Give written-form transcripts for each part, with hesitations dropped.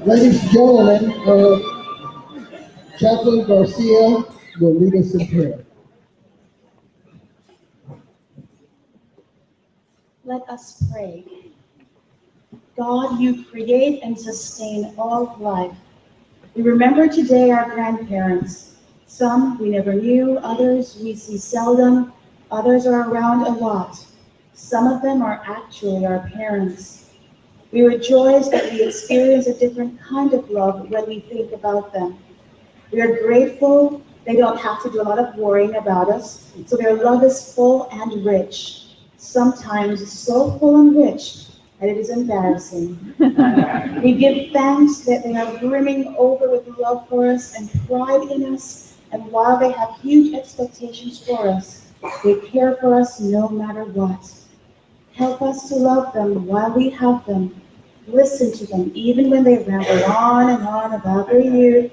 Ladies and gentlemen, Chaplain Garcia will lead us in prayer. Let us pray. God, you create and sustain all life. We remember today our grandparents. Some we never knew, others we see seldom, others are around a lot. Some of them are actually our parents. We rejoice that we experience a different kind of love when we think about them. We are grateful they don't have to do a lot of worrying about us, so their love is full and rich, sometimes so full and rich that it is embarrassing. We give thanks that they are brimming over with love for us and pride in us, and while they have huge expectations for us, they care for us no matter what. Help us to love them while we have them. Listen to them even when they ramble on and on about their youth,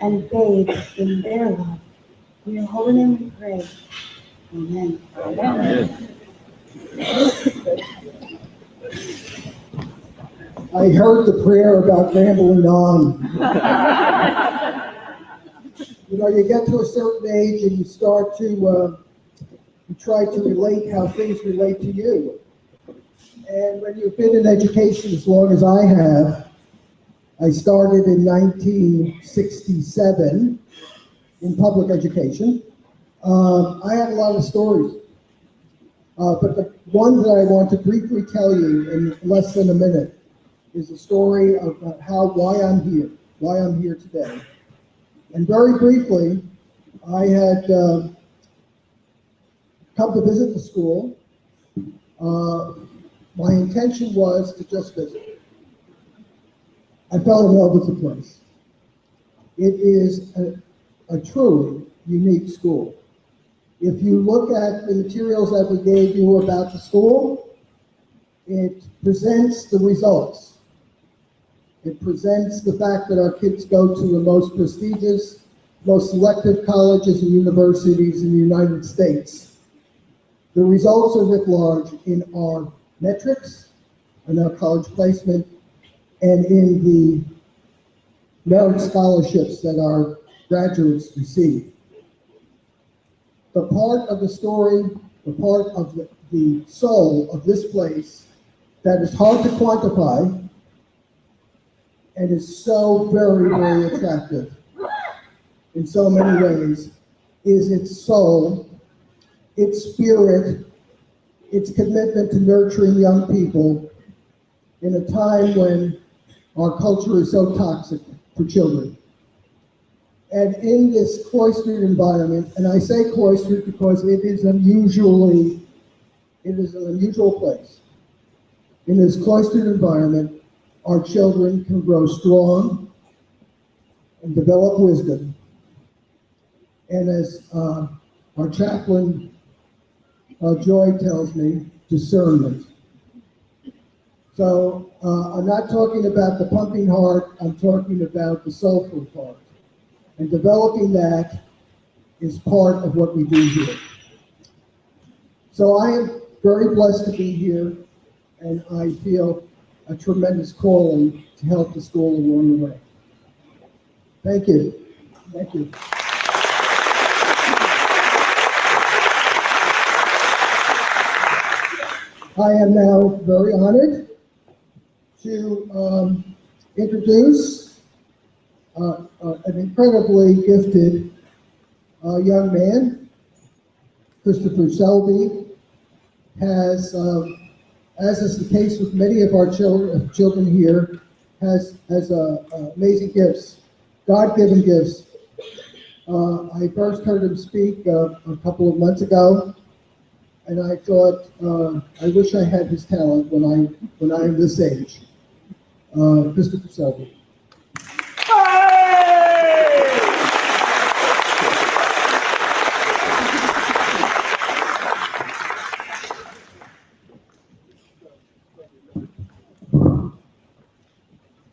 and bathe in their love. In your holy name we pray. Amen. Amen. I heard the prayer about rambling on. You get to a certain age and you start to you try to relate how things relate to you. And when you've been in education as long as I have, I started in 1967 in public education. I have a lot of stories, but the one that I want to briefly tell you in less than a minute is a story of why I'm here today. And very briefly, I had come to visit the school. My intention was to just visit. I fell in love with the place. It is a truly unique school. If you look at the materials that we gave you about the school, it presents the results. It presents the fact that our kids go to the most prestigious, most selective colleges and universities in the United States. The results are writ large in our metrics, in our college placement, and in the merit scholarships that our graduates receive. The part of the story, the part of the soul of this place that is hard to quantify and is so very, very attractive in so many ways is its soul, its spirit, its commitment to nurturing young people in a time when our culture is so toxic for children. And in this cloistered environment, and I say cloistered because it is an unusual place. In this cloistered environment, our children can grow strong and develop wisdom. And as our chaplain, Joy, tells me, discernment. So I'm not talking about the pumping heart, I'm talking about the soulful part. And developing that is part of what we do here. So I am very blessed to be here, and I feel a tremendous calling to help the school along the way. Thank you. Thank you. I am now very honored to introduce an incredibly gifted young man. Christopher Selby has, as is the case with many of our children here, has amazing gifts, God-given gifts. I first heard him speak a couple of months ago, and I thought, I wish I had his talent when I am this age. Christopher Selby.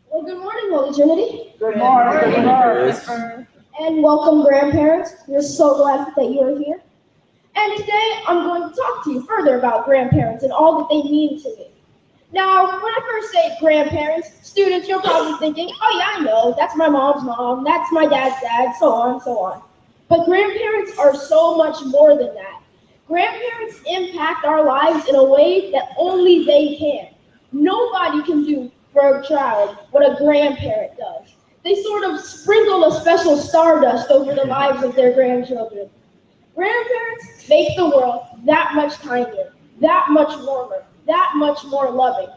Well, good morning, Holy Trinity. Good morning. Good morning. And welcome, grandparents. We're so glad that you are here. And today, I'm going to talk to you further about grandparents and all that they mean to me. Now, when I first say grandparents, students, you're probably thinking, oh yeah, I know, that's my mom's mom, that's my dad's dad, so on and so on. But grandparents are so much more than that. Grandparents impact our lives in a way that only they can. Nobody can do for a child what a grandparent does. They sort of sprinkle a special stardust over the lives of their grandchildren. Grandparents make the world that much kinder, that much warmer, that much more loving.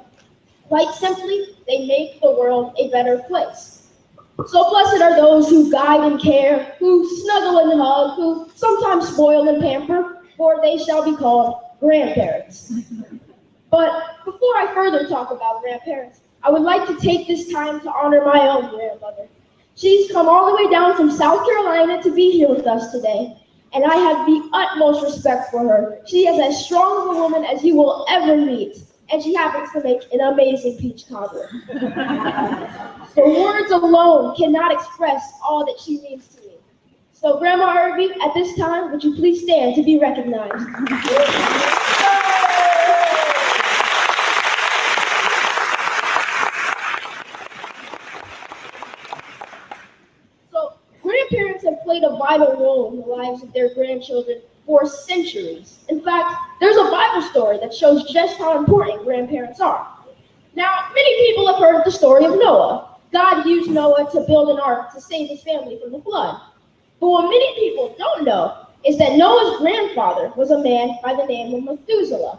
Quite simply, they make the world a better place. So blessed are those who guide and care, who snuggle and hug, who sometimes spoil and pamper, for they shall be called grandparents. But before I further talk about grandparents, I would like to take this time to honor my own grandmother. She's come all the way down from South Carolina to be here with us today, and I have the utmost respect for her. She is as strong of a woman as you will ever meet, and she happens to make an amazing peach cobbler. So words alone cannot express all that she means to me. So Grandma Irby, at this time, would you please stand to be recognized? So grandparents have played a vital role in the lives of their grandchildren for centuries. In fact, there's a Bible story that shows just how important grandparents are. Now, many people have heard the story of Noah. God used Noah to build an ark to save his family from the flood. But what many people don't know is that Noah's grandfather was a man by the name of Methuselah.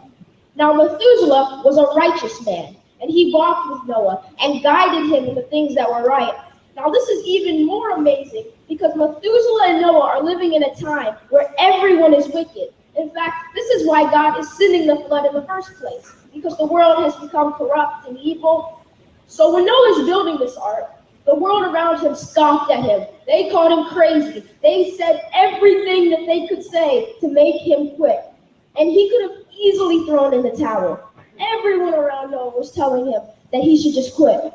Now, Methuselah was a righteous man, and he walked with Noah and guided him in the things that were right. Now, this is even more amazing because Methuselah and Noah are living in a time where everyone is wicked. In fact, this is why God is sending the flood in the first place, because the world has become corrupt and evil. So when Noah is building this ark, the world around him scoffed at him. They called him crazy. They said everything that they could say to make him quit. And he could have easily thrown in the towel. Everyone around Noah was telling him that he should just quit.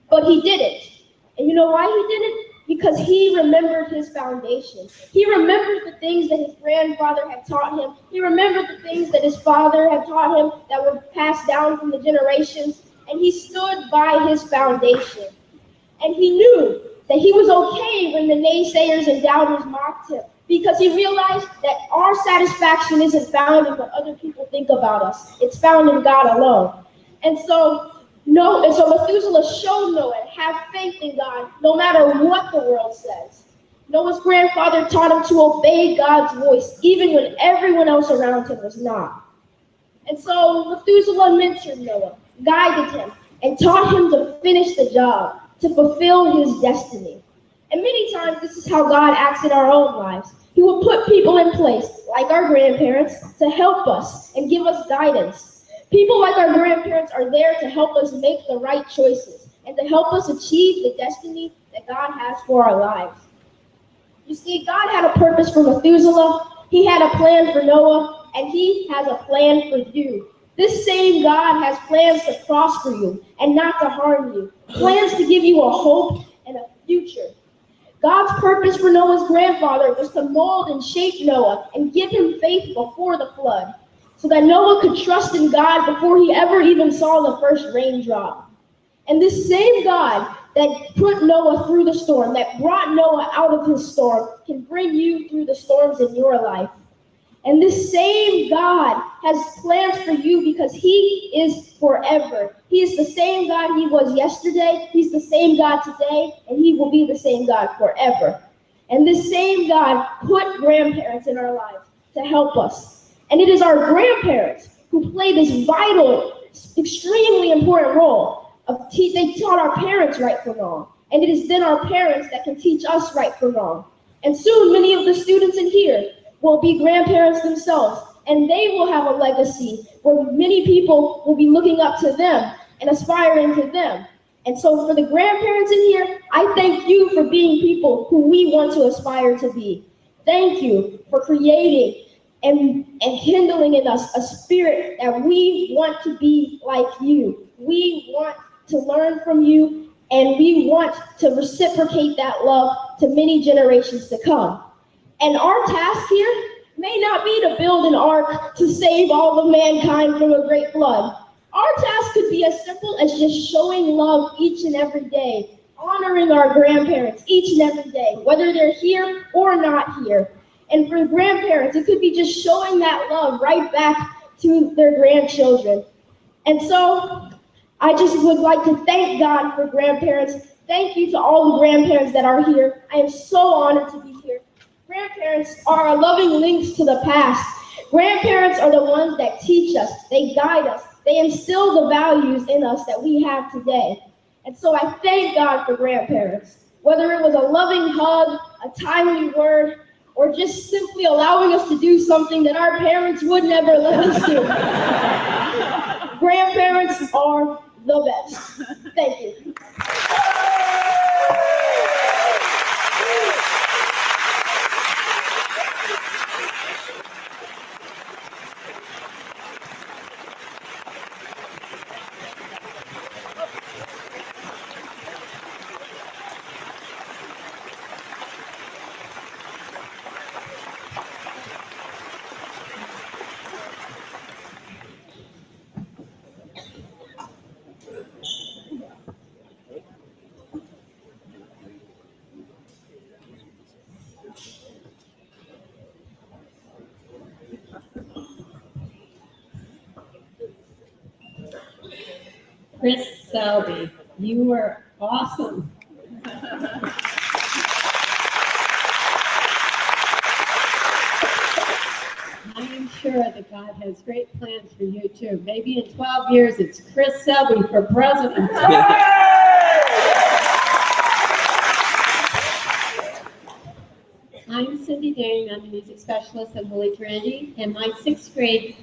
But he didn't. And you know why he didn't? Because he remembered his foundation. He remembered the things that his grandfather had taught him. He remembered the things that his father had taught him that were passed down from the generations. And he stood by his foundation. And he knew that he was okay when the naysayers and doubters mocked him, because he realized that our satisfaction isn't found in what other people think about us. It's found in God alone. And so Methuselah showed Noah to have faith in God no matter what the world says. Noah's grandfather taught him to obey God's voice even when everyone else around him was not. And so Methuselah mentored Noah, guided him, and taught him to finish the job, to fulfill his destiny. And many times this is how God acts in our own lives. He will put people in place, like our grandparents, to help us and give us guidance. People like our grandparents are there to help us make the right choices and to help us achieve the destiny that God has for our lives. You see, God had a purpose for Methuselah, he had a plan for Noah, and he has a plan for you. This same God has plans to prosper you and not to harm you, plans to give you a hope and a future. God's purpose for Noah's grandfather was to mold and shape Noah and give him faith before the flood, so that Noah could trust in God before he ever even saw the first raindrop. And this same God that put Noah through the storm, that brought Noah out of his storm, can bring you through the storms in your life. And this same God has plans for you because he is forever. He is the same God he was yesterday, he's the same God today, and he will be the same God forever. And this same God put grandparents in our lives to help us. And it is our grandparents who play this vital, extremely important role of they taught our parents right from wrong. And it is then our parents that can teach us right from wrong. And soon many of the students in here will be grandparents themselves, and they will have a legacy where many people will be looking up to them and aspiring to them. And so for the grandparents in here, I thank you for being people who we want to aspire to be. Thank you for creating and kindling in us a spirit that we want to be like you. We want to learn from you, and we want to reciprocate that love to many generations to come. And our task here may not be to build an ark to save all of mankind from a great flood. Our task could be as simple as just showing love each and every day, honoring our grandparents each and every day, whether they're here or not here. And for grandparents, it could be just showing that love right back to their grandchildren. And so I just would like to thank God for grandparents. Thank you to all the grandparents that are here. I am so honored to be here. Grandparents are our loving links to the past. Grandparents are the ones that teach us, they guide us, they instill the values in us that we have today. And so I thank God for grandparents. Whether it was a loving hug, a timely word, or just simply allowing us to do something that our parents would never let us do. Grandparents are the best. Thank you. Chris Selby, you were awesome. I am sure that God has great plans for you too. Maybe in 12 years it's Chris Selby for president. I'm Cindy Dang. I'm a music specialist at Holy Trinity, and my sixth grade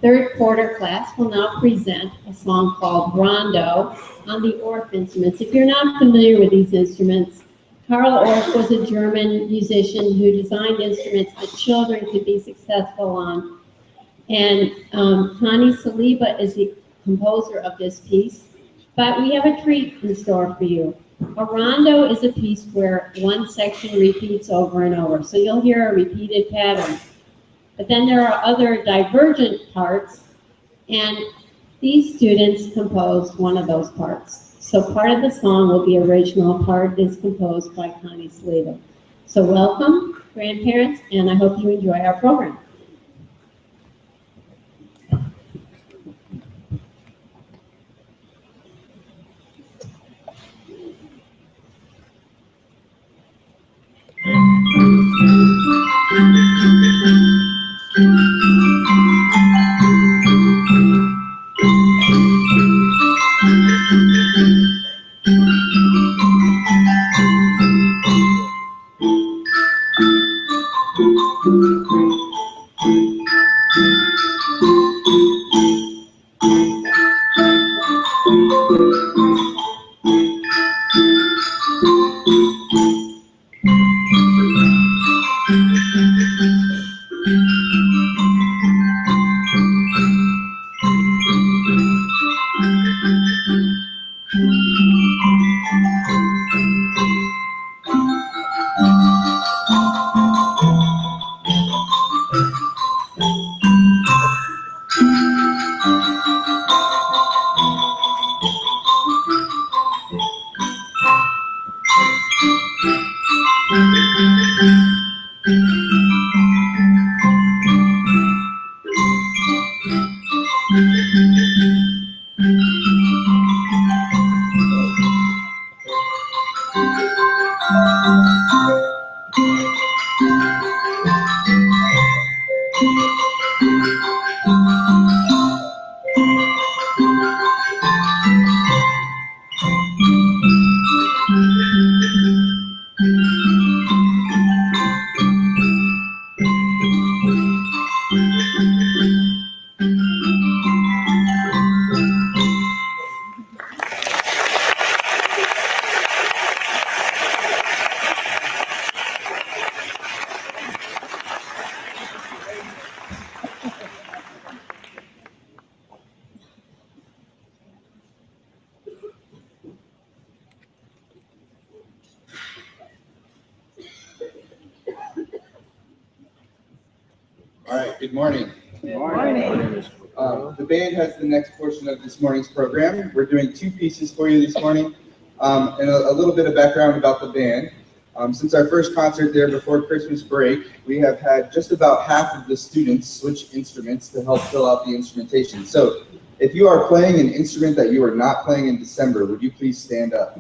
third quarter class will now present a song called Rondo on the Orff instruments. If you're not familiar with these instruments, Karl Orff was a German musician who designed instruments that children could be successful on. And Connie Saliba is the composer of this piece. But we have a treat in store for you. A rondo is a piece where one section repeats over and over. So you'll hear a repeated pattern. But then there are other divergent parts, and these students composed one of those parts. So part of the song will be original, part is composed by Connie Saliba. So welcome, grandparents, and I hope you enjoy our program. All right, good morning. The band has the next portion of this morning's program. We're doing 2 pieces for you this morning, and a little bit of background about the band. Since our first concert there before Christmas break, we have had just about half of the students switch instruments to help fill out the instrumentation. So if you are playing an instrument that you are not playing in December, would you please stand up?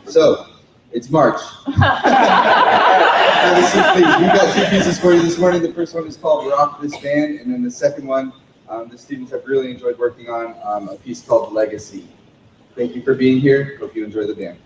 So, it's March. Have a seat, please. We've got 2 pieces for you this morning. The first one is called Rock This Band, and then the second one, the students have really enjoyed working on a piece called Legacy. Thank you for being here. Hope you enjoy the band.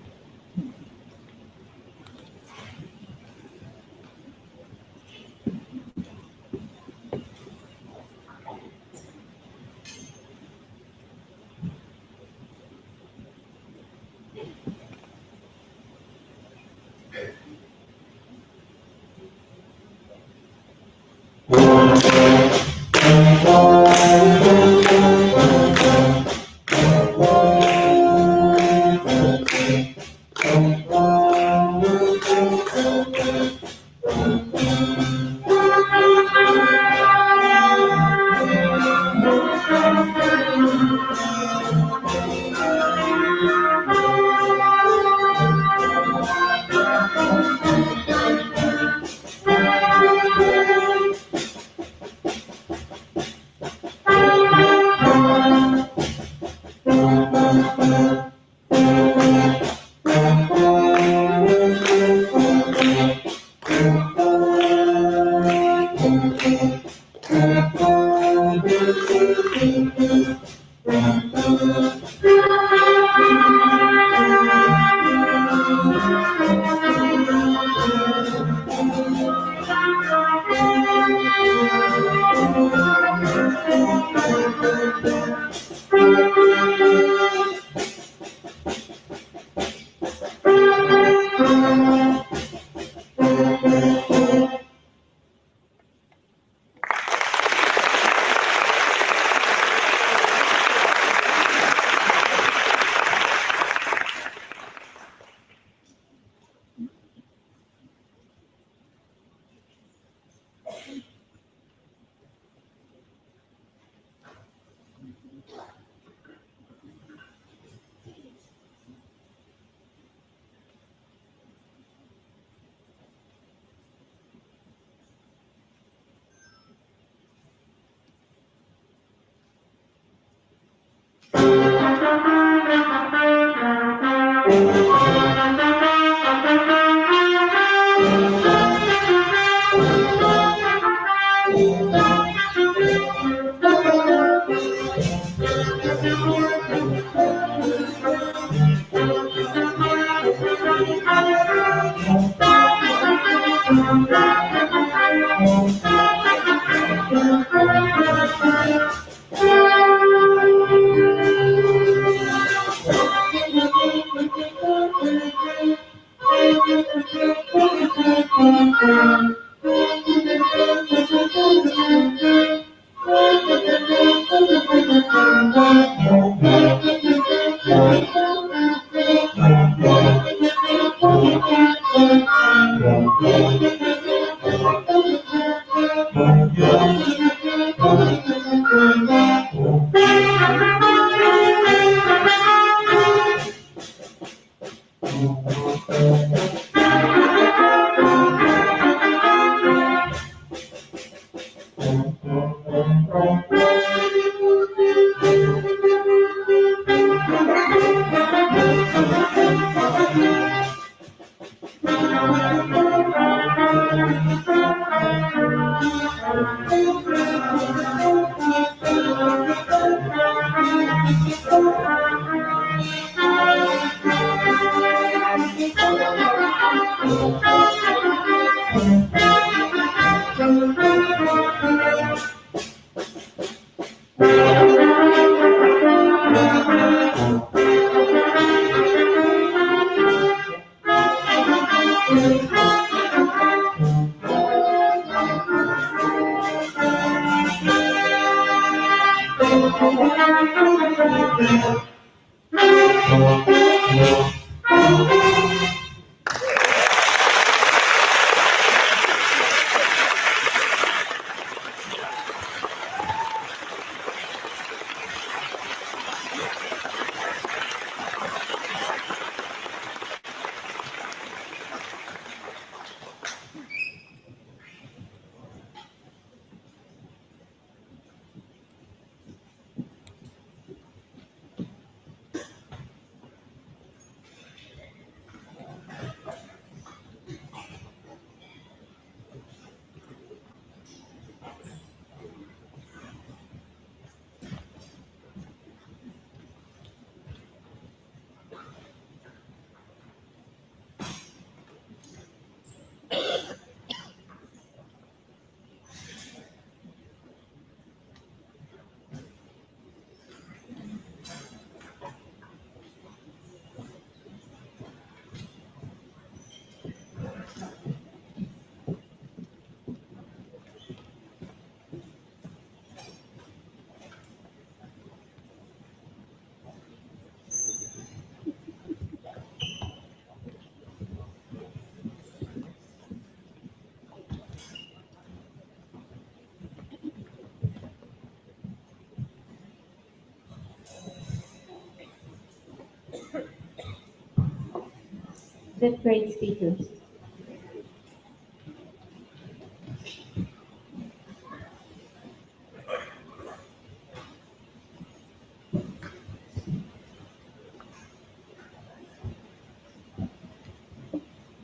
fifth grade speakers.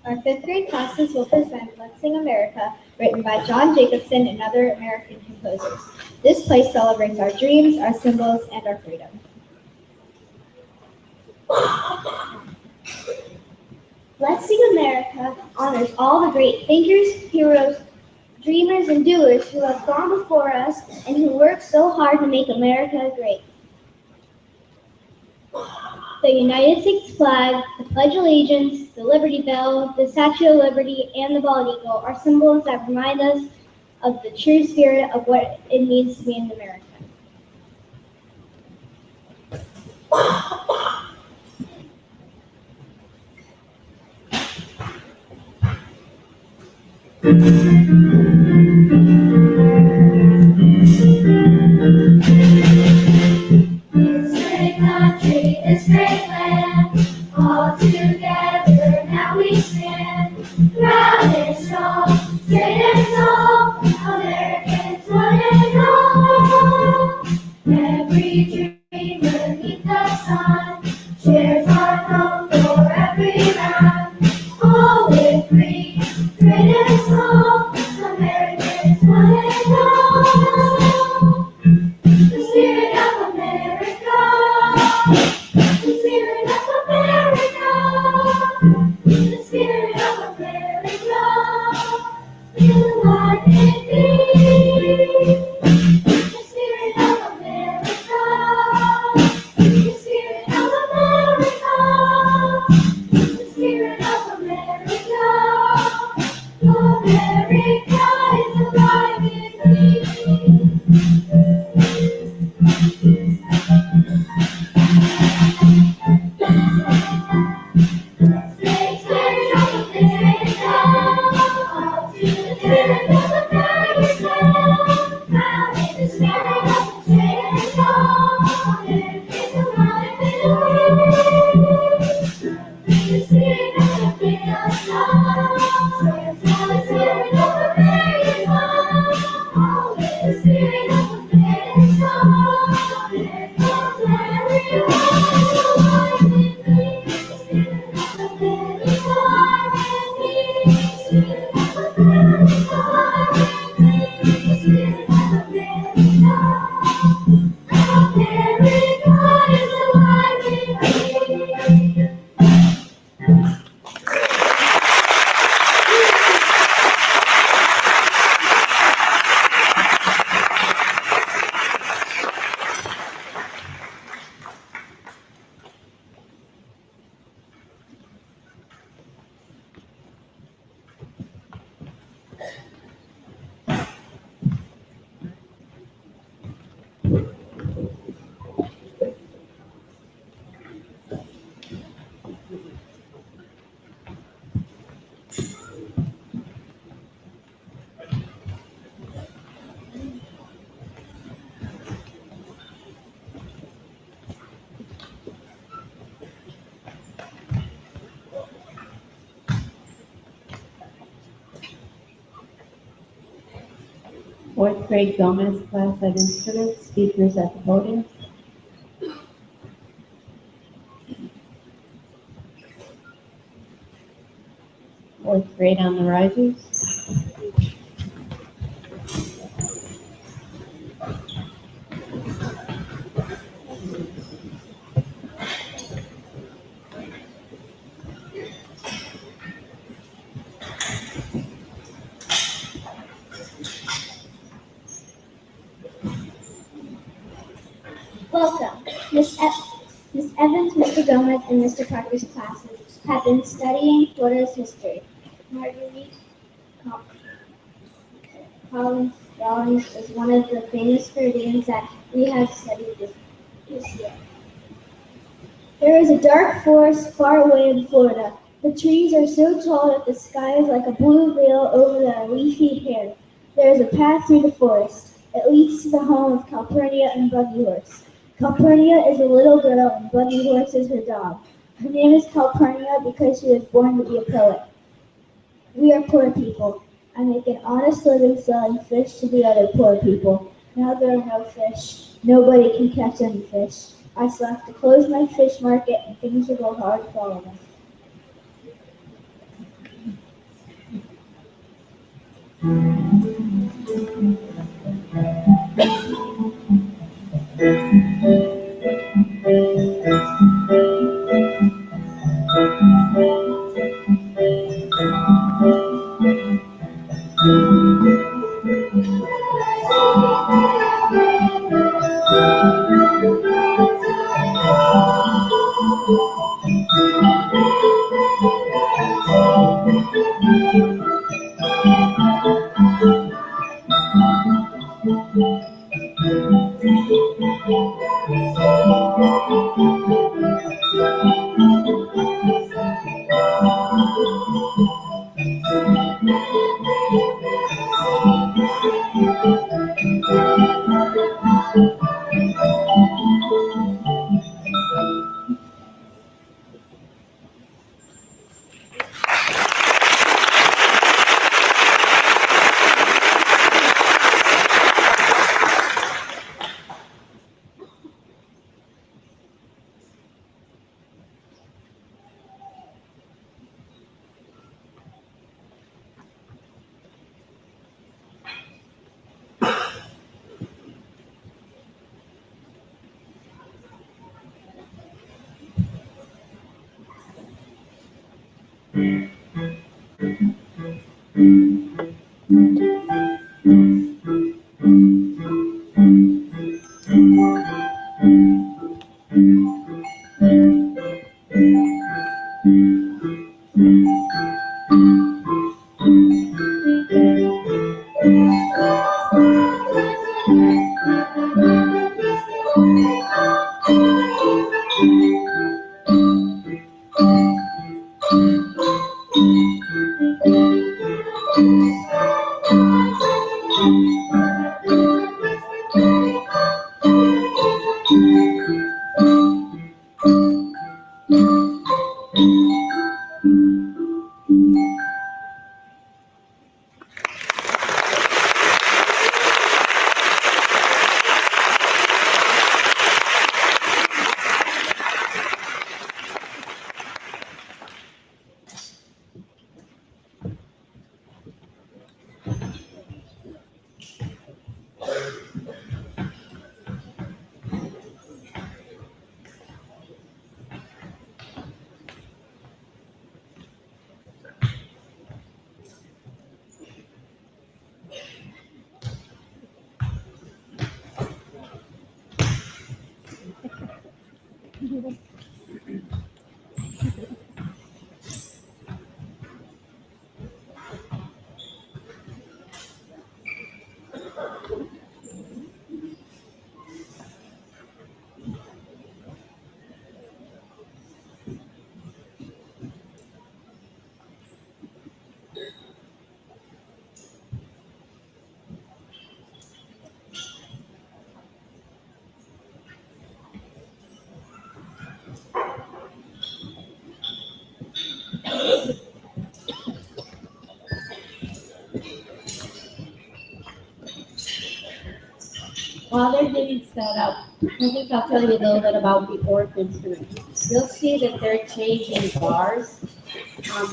Our fifth grade classes will present Let's Sing America, written by John Jacobson and other American composers. This play celebrates our dreams, our symbols, and our freedom. Let's Sing America honors all the great thinkers, heroes, dreamers, and doers who have gone before us and who worked so hard to make America great. The United States flag, the Pledge of Allegiance, the Liberty Bell, the Statue of Liberty, and the Bald Eagle are symbols that remind us of the true spirit of what it means to be an American. This great country, this great land, all together now we stand. Proud and strong, straight and tall, Americans one and all. Every dream beneath the sun shares our hope for every round. All with free, great and small, Americans one and all. The spirit of America, the spirit of America, the spirit of America, feel alive in me. The spirit of America, the spirit of America, the spirit of America, America is alive in me. Fourth grade Gomez class of instruments, speakers at the podium. Fourth grade on the risers. Welcome. Miss Evans, Mr. Gomez, and Mr. Parker's classes have been studying Florida's history. Marguerite Collins Rawlings is one of the famous Floridians that we have studied this year. There is a dark forest far away in Florida. The trees are so tall that the sky is like a blue veil over the leafy hair. There is a path through the forest. It leads to the home of Calpurnia and Buggy Horse. Calpurnia is a little girl and Buggy Horse is her dog. Her name is Calpurnia because she was born to be a poet. We are poor people. I make an honest living selling fish to the other poor people. Now there are no fish. Nobody can catch any fish. I still have to close my fish market and things will go hard for all of us. While they're getting set up, I think I'll tell you a little bit about the ORF instruments. You'll see that they're changing bars.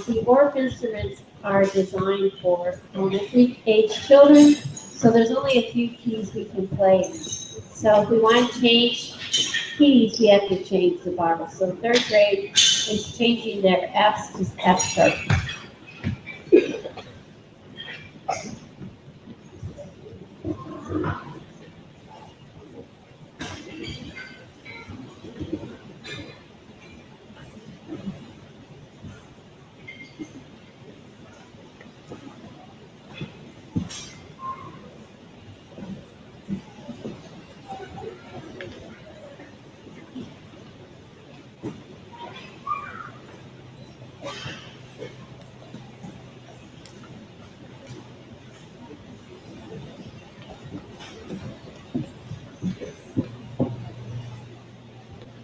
The ORF instruments are designed for elementary age children, so there's only a few keys we can play in. So if we want to change keys, we have to change the bars. So third grade is changing their Fs to F sharp.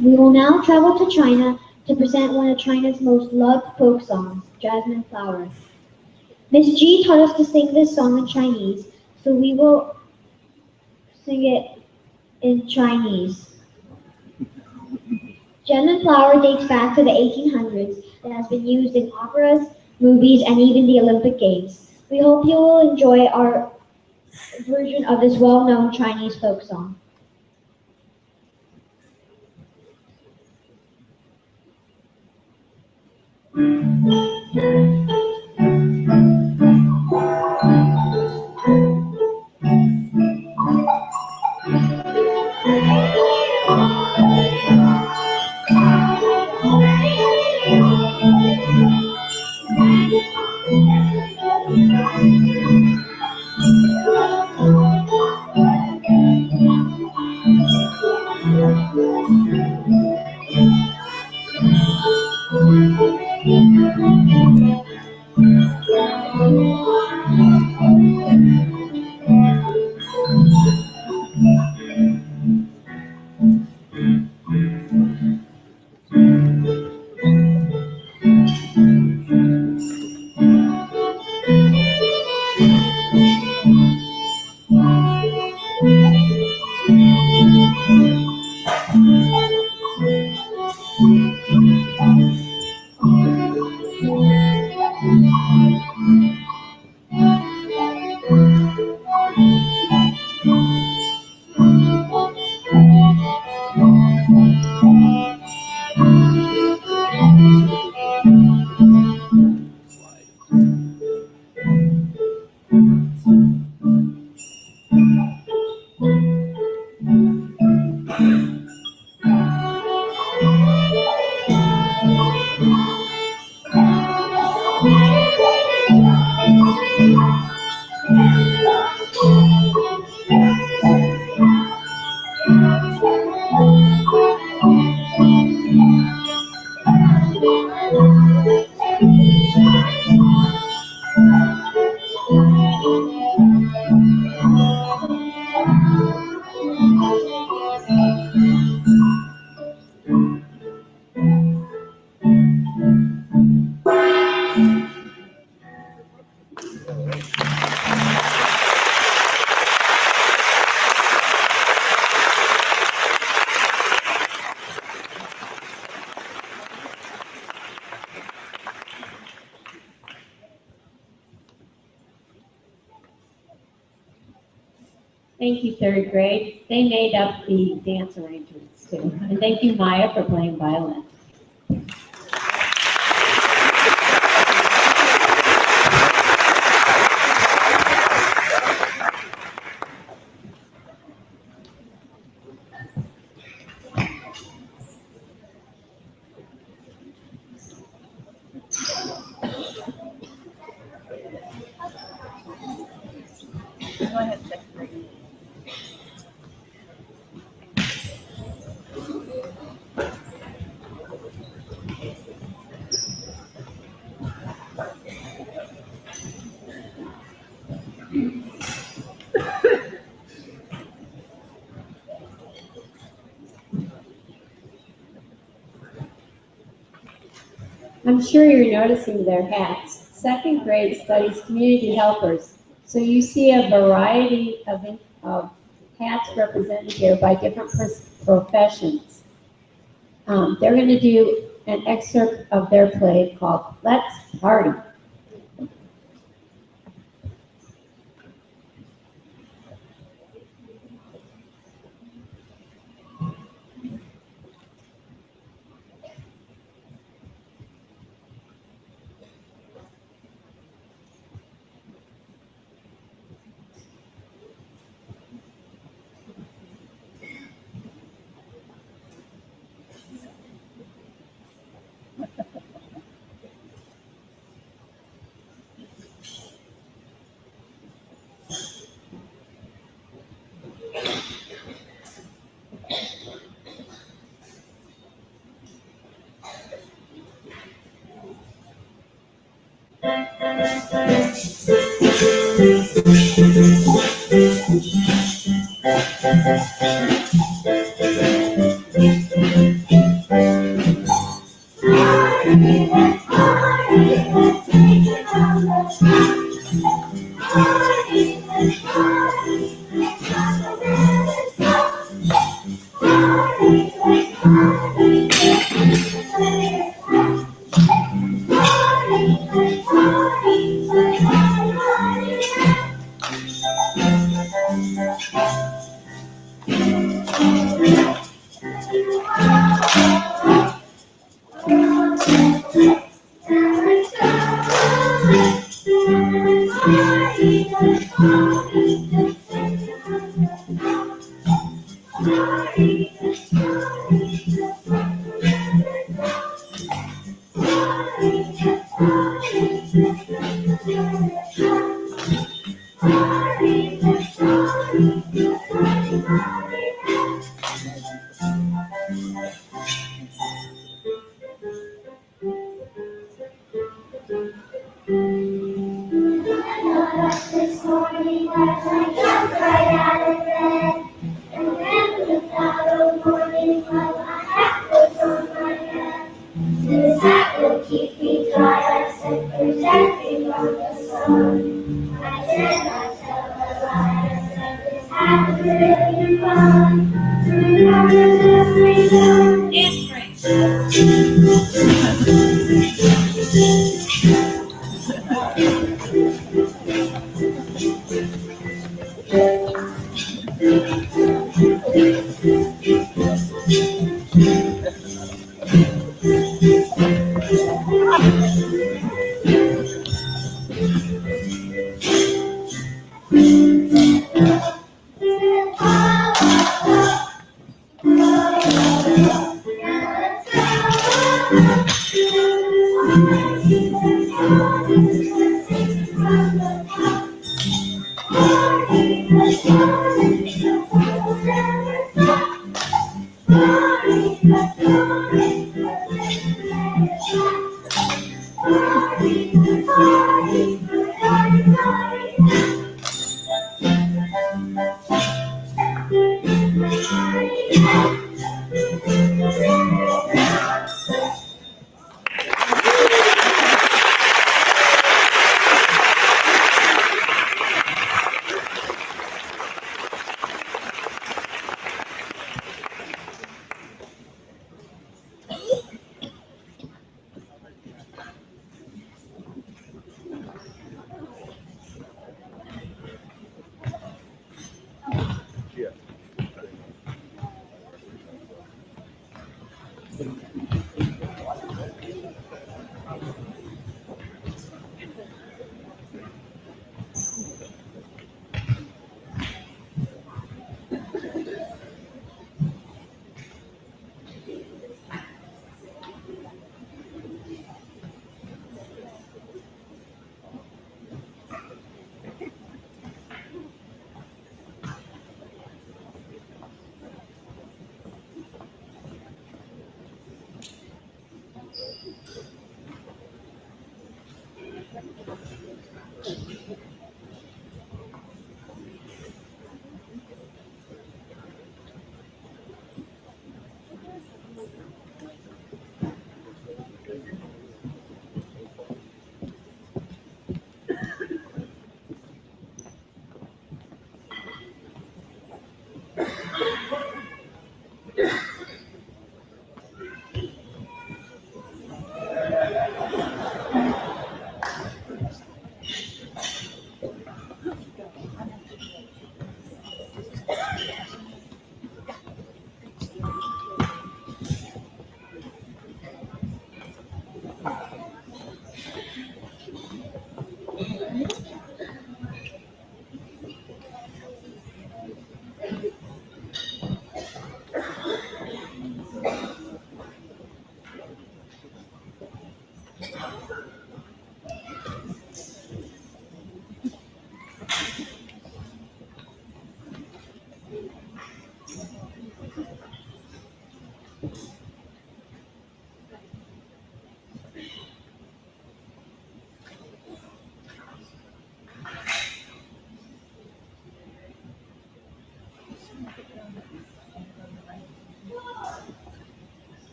We will now travel to China to present one of China's most loved folk songs, Jasmine Flower. Miss G taught us to sing this song in Chinese, so we will sing it in Chinese. Jasmine Flower dates back to the 1800s and has been used in operas, movies, and even the Olympic Games. We hope you will enjoy our version of this well-known Chinese folk song. Thank you, third grade. They made up the dance arrangements too. And thank you, Maya, for playing violin. Go ahead, sixth grade. I'm sure you're noticing their hats. Second grade studies community helpers. So you see a variety of hats represented here by different professions. They're going to do an excerpt of their play called Let's Party. This morning as I jumped right out of bed, and then without a warning, while my hat was on my head. This hat will keep me dry, I said, protect me from the sun. I did not tell a lie, I said, this hat was really fun. Three quarters every time. Dance break.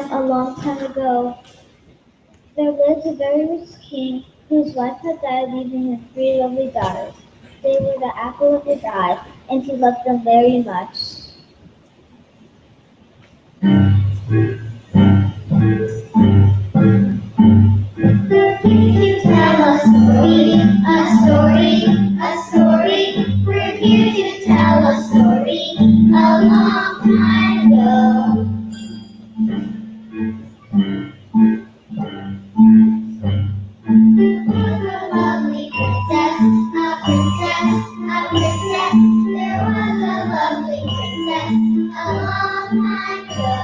a long time ago, there lived a very rich king whose wife had died, leaving him three lovely daughters. They were the apple of his eye, and he loved them very much. You tell a story, a story, a story. We're here to tell a story a long time ago. Was a lovely princess, a princess, a princess. There was a lovely princess a long time ago.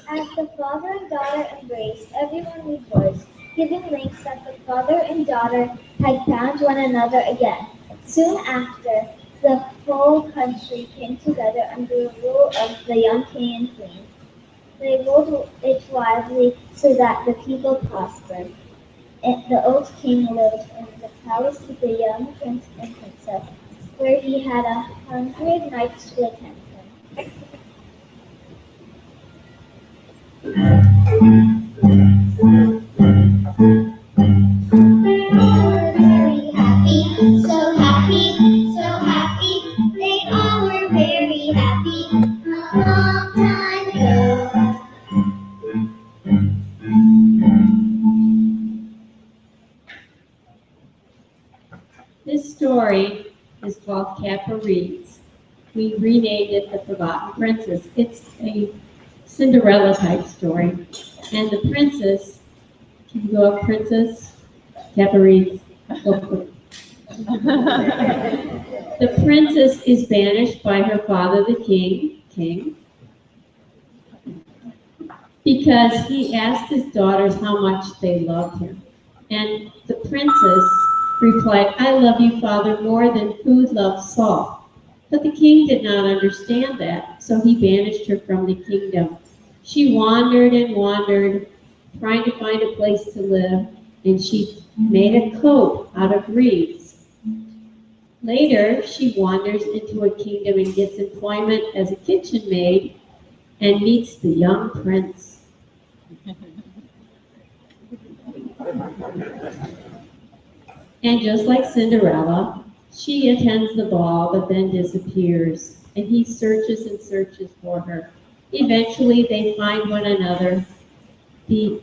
As the father and daughter embraced, everyone rejoiced, giving thanks that the father and daughter had found one another again. Soon after, the whole country came together under the rule of the young king and queen. They ruled it wisely so that the people prospered. The old king lived in the palace with the young prince and princess, where he had 100 knights to attend him. They all were very happy, so happy, so happy. They all were very happy a long time ago. This story is called Capper Reads. We renamed it The Forgotten Princess. It's a Cinderella type story. And the princess, can you go up, princess? Capper Reads. The princess is banished by her father, the king, because he asked his daughters how much they loved him. And the princess replied, "I love you, father, more than food loves salt." But the king did not understand that, so he banished her from the kingdom. She wandered and wandered, trying to find a place to live, and she made a coat out of reeds. Later, she wanders into a kingdom and gets employment as a kitchen maid and meets the young prince. And just like Cinderella, she attends the ball but then disappears, and he searches and searches for her. Eventually, they find one another. The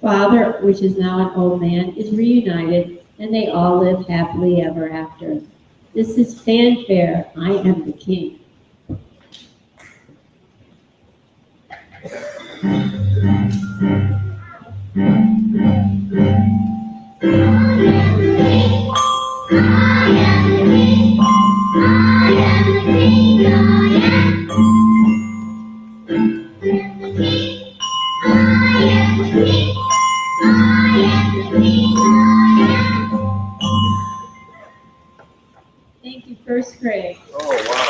father, which is now an old man, is reunited, and they all live happily ever after. This is Fanfare, I Am the King. Thank you, first grade. Oh, wow.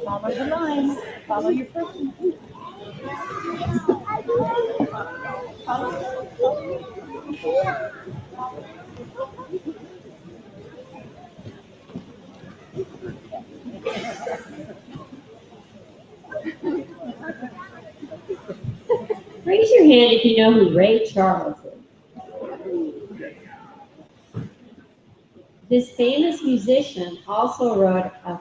Follow the line. Follow your person. Raise your hand if you know who Ray Charles is. This famous musician also wrote a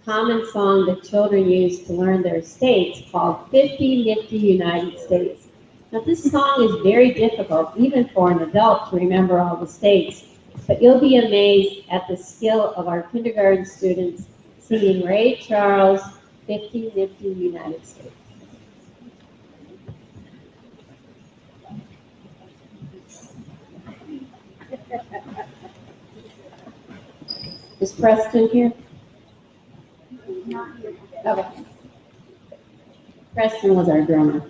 common song that children use to learn their states called 50 Nifty United States. Now this song is very difficult, even for an adult, to remember all the states, but you'll be amazed at the skill of our kindergarten students singing Ray Charles' 50 Nifty United States. Is Preston here? Preston was our drummer.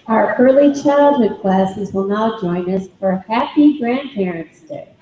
Our early childhood classes will now join us for Happy Grandparents' Day.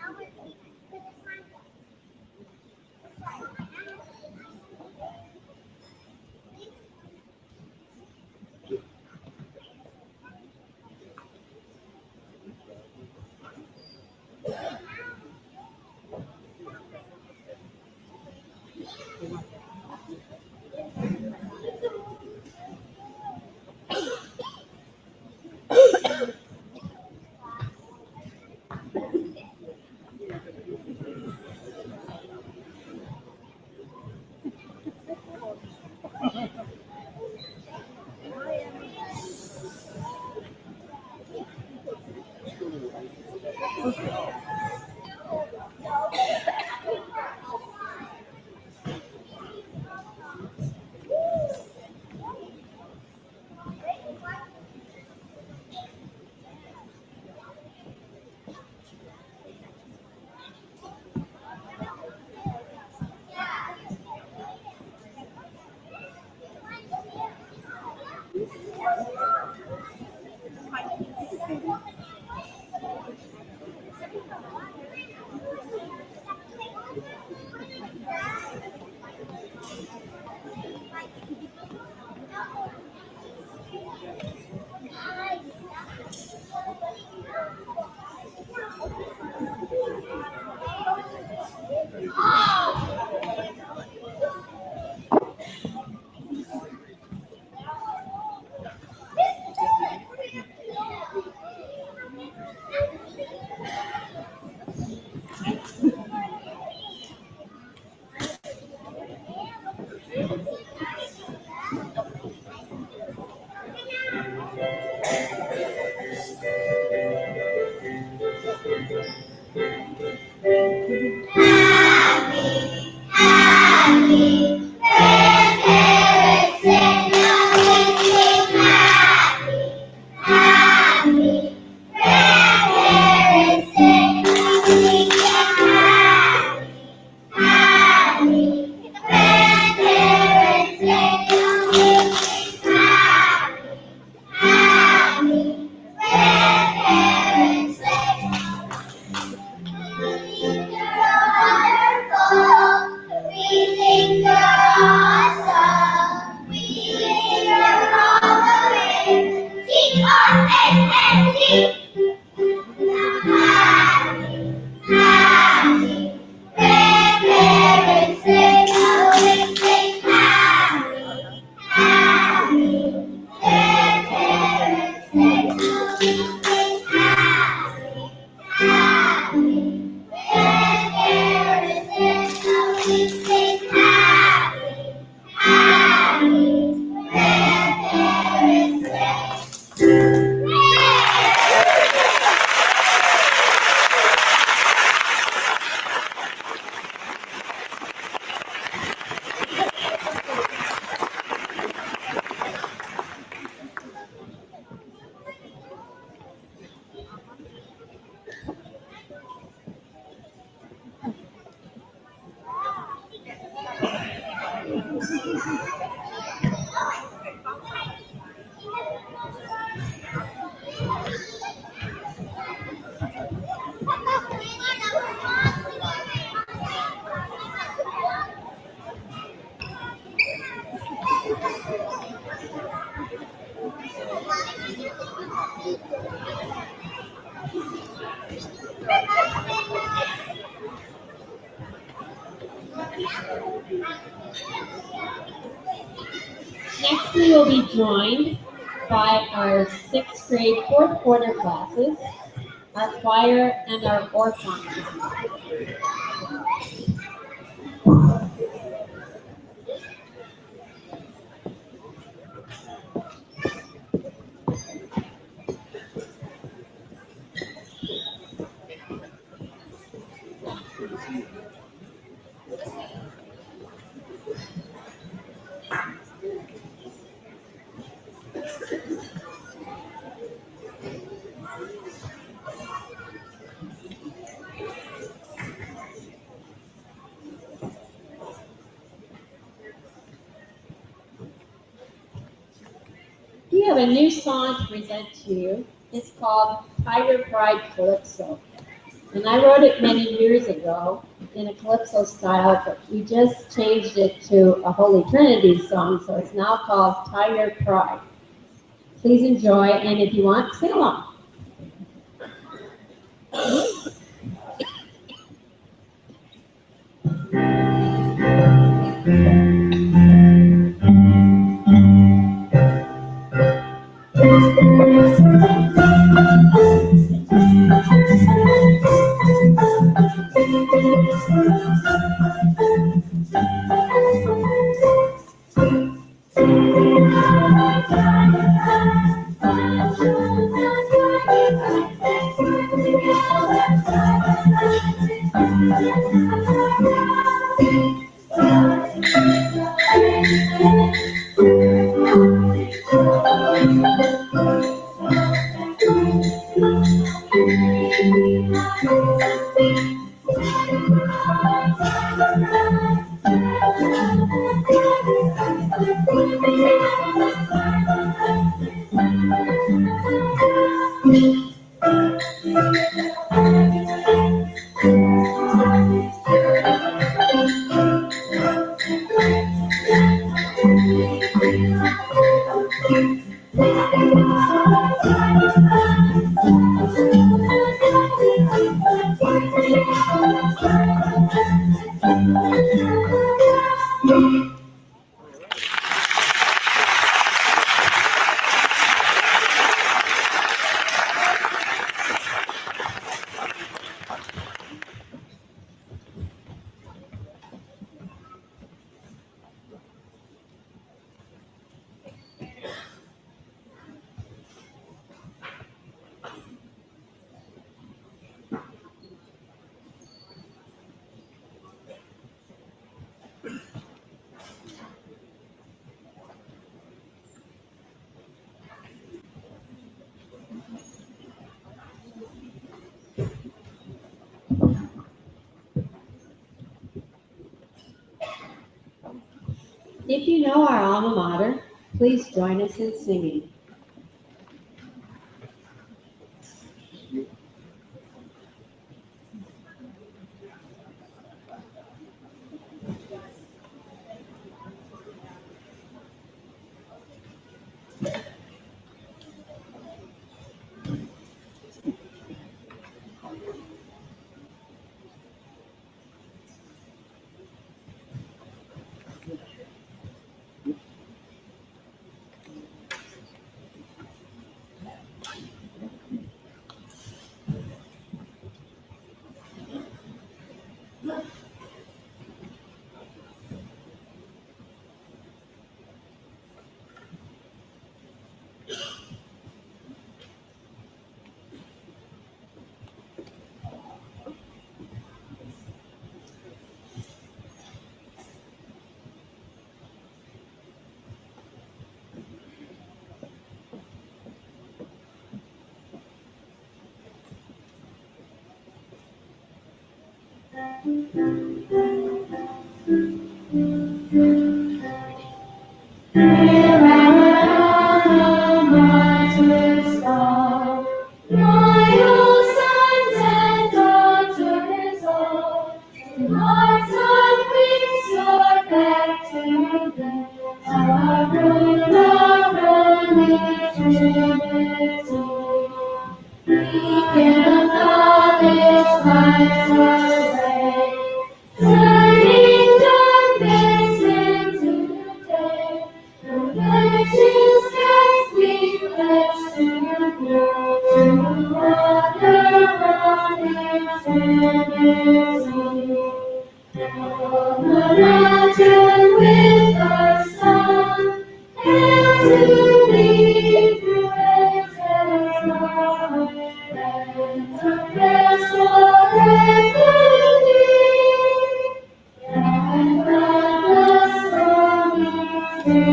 Next, we will be joined by our sixth grade fourth quarter classes, our choir, and our orphan. We have a new song to present to you. It's called Tiger Pride Calypso. And I wrote it many years ago in a Calypso style, but we just changed it to a Holy Trinity song, so it's now called Tiger Pride. Please enjoy, and if you want, sing along. If you know our alma mater, please join us in singing. Here our martyrs fall, loyal sons and daughters all, hearts are restored back to thee, our only Trinity. We can acknowledge life's way, turning darkness into day. The virtues that we pledge to you, to honor eternity. Imagine with our song, and to thee praises Lord, and the rest forever be. And God bless all eternity.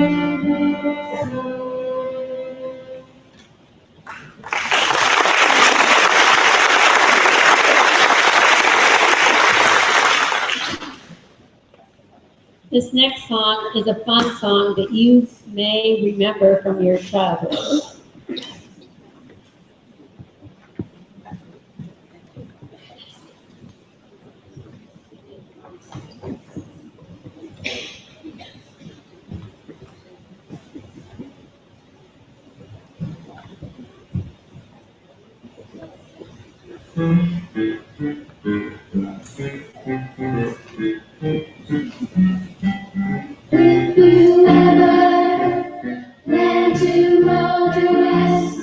This next song is a fun song that you may remember from your childhood. If you ever plan to road to west,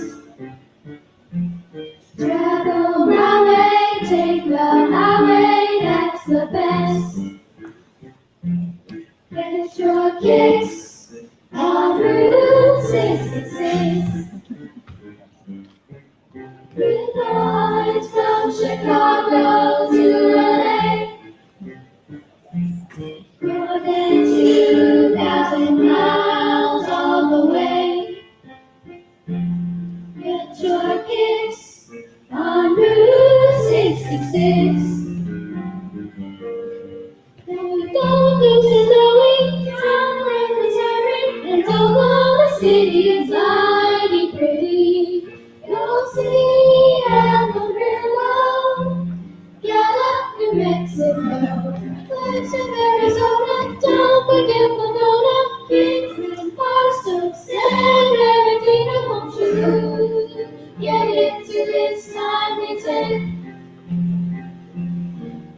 travel my way, take the highway, that's the best. Get your kicks on Route 66. With lines from Chicago to LA, more than 2,000 miles all the way. Get your kicks on Route 66. Then we go through St. Louis, down Lake Missouri, and Oklahoma City is mighty pretty. You'll see Amarillo, Gallup, New Mexico, Flagstaff, Arizona, don't forget Pomona, Kingsman, Barstow, San Bernardino, won't you get into this timely trip?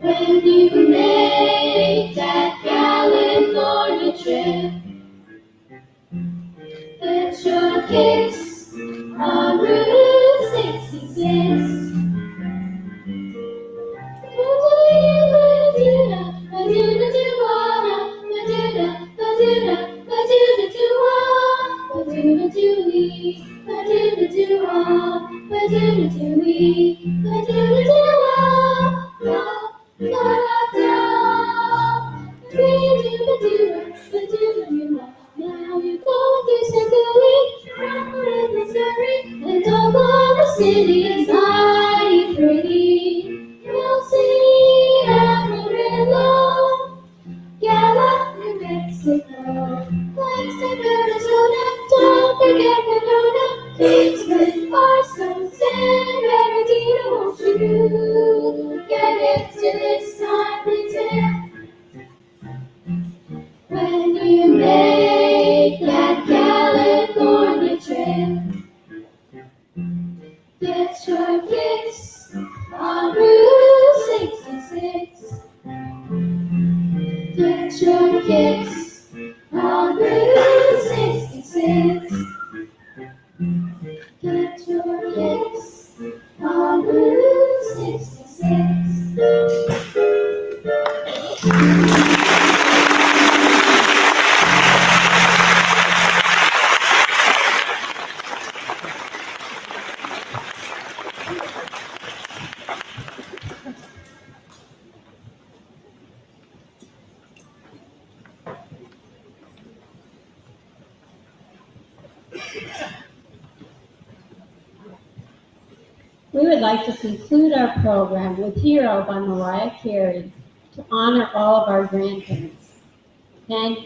When you make that California trip, get your kicks on Route 66. Now you go through St. Louis, Rockland, Missouri, and Oklahoma City is mighty pretty. You'll see Amarillo, Gallup, New Mexico, Flagstaff, Arizona, don't forget Winona, Kingsman, Barstow, San Bernardino, won't you get into this timely tip? When you make that California trip, get your kicks on Route 66. Get your kicks on Route 66. Get your kicks on Route 66. We would like to conclude our program with Hero by Mariah Carey. honor all of our grandparents. And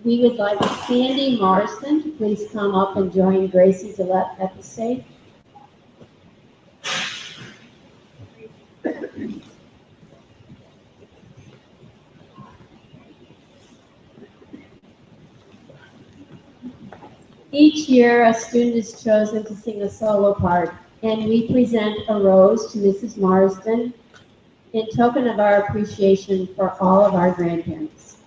we would like Sandy Marston to please come up and join Gracie Gillette at the stage. Each year, a student is chosen to sing a solo part, and we present a rose to Mrs. Marsden in token of our appreciation for all of our grandparents.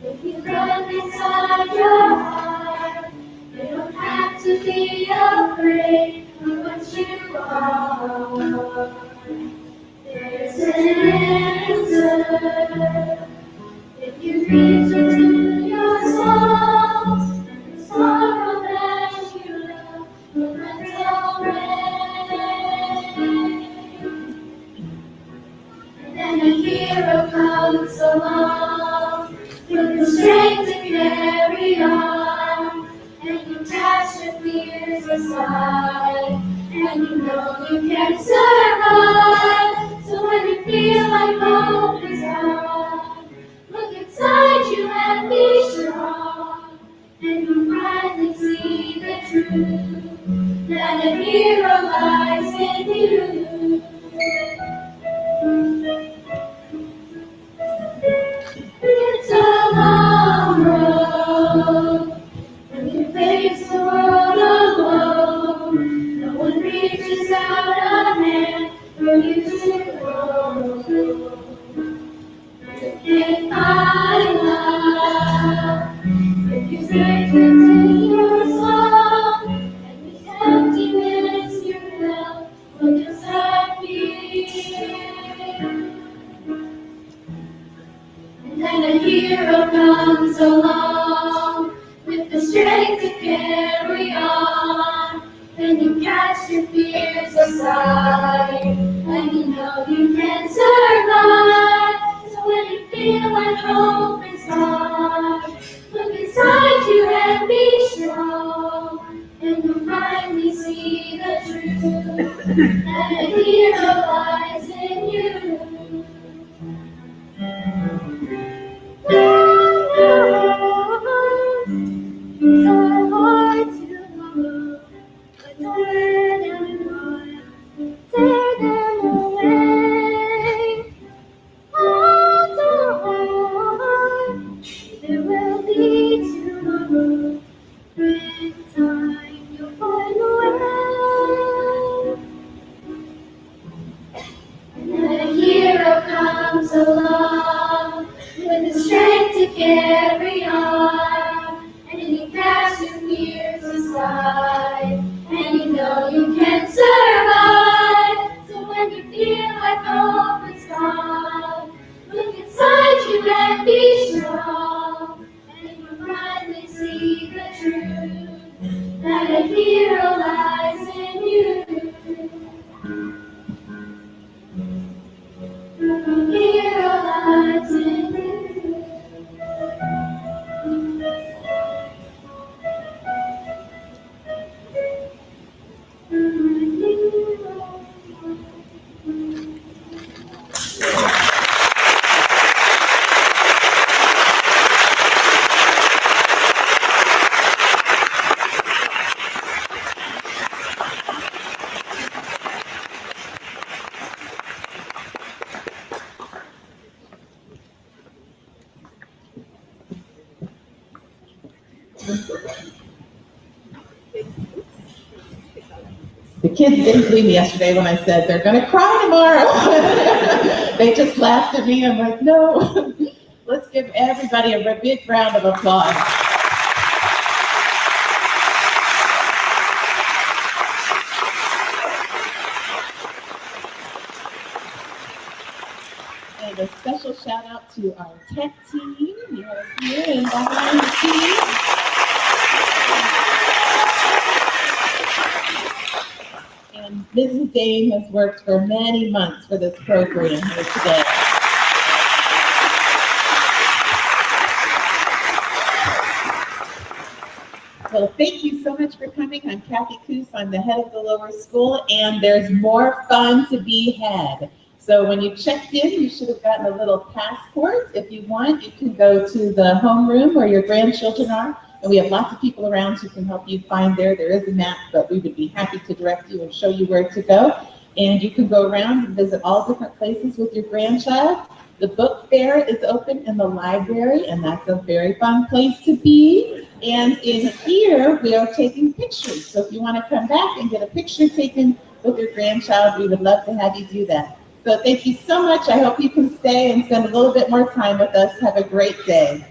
If you look inside your heart, you don't have to be afraid of what you are. There's an answer. If you reach into your soul, the sorrow that you love will melt away. And then a hero comes along with the strength to carry on, and you cast your fears aside, and you know you can survive. So when you feel like hope is gone, look inside you and be strong, and you'll finally see the truth, that a hero lies in you. It's a long road when you face the world alone. No one reaches out a hand for you to hold. If I love, if you search into your soul, and the emptiness you felt will disappear. And then a hero comes along with the strength to carry on, and you cast your fears aside, and you know you can survive. So when you feel like hope is gone, look inside you and be strong, and you'll finally see the truth, that a hero lies in you. It's so hard to love, but don't let anyone tear them away. Hold on, there will be tomorrow. In time, you'll find a way. And then a hero comes along with the strength to carry on, and you cast your fears aside, and you know you can survive. So when you feel like hope is gone, look inside you and be strong, and you'll finally see the truth, that a hero lies in you. A hero lies in you. The kids didn't believe me yesterday when I said they're gonna cry tomorrow. They just laughed at me. I'm like, no. Let's give everybody a big round of applause. And give a special shout out to our tech team. We have here and behind the scenes. And Mrs. Dane has worked for many months for this program here today. Well, thank you so much for coming. I'm Kathy Coos. I'm the head of the lower school, and there's more fun to be had. So when you checked in, you should have gotten a little passport. If you want, you can go to the homeroom where your grandchildren are, and we have lots of people around who can help you find there. There is a map, but we would be happy to direct you and show you where to go. And you can go around and visit all different places with your grandchild. The book fair is open in the library, and that's a very fun place to be. And in here, we are taking pictures. So if you want to come back and get a picture taken with your grandchild, we would love to have you do that. So thank you so much. I hope you can stay and spend a little bit more time with us. Have a great day.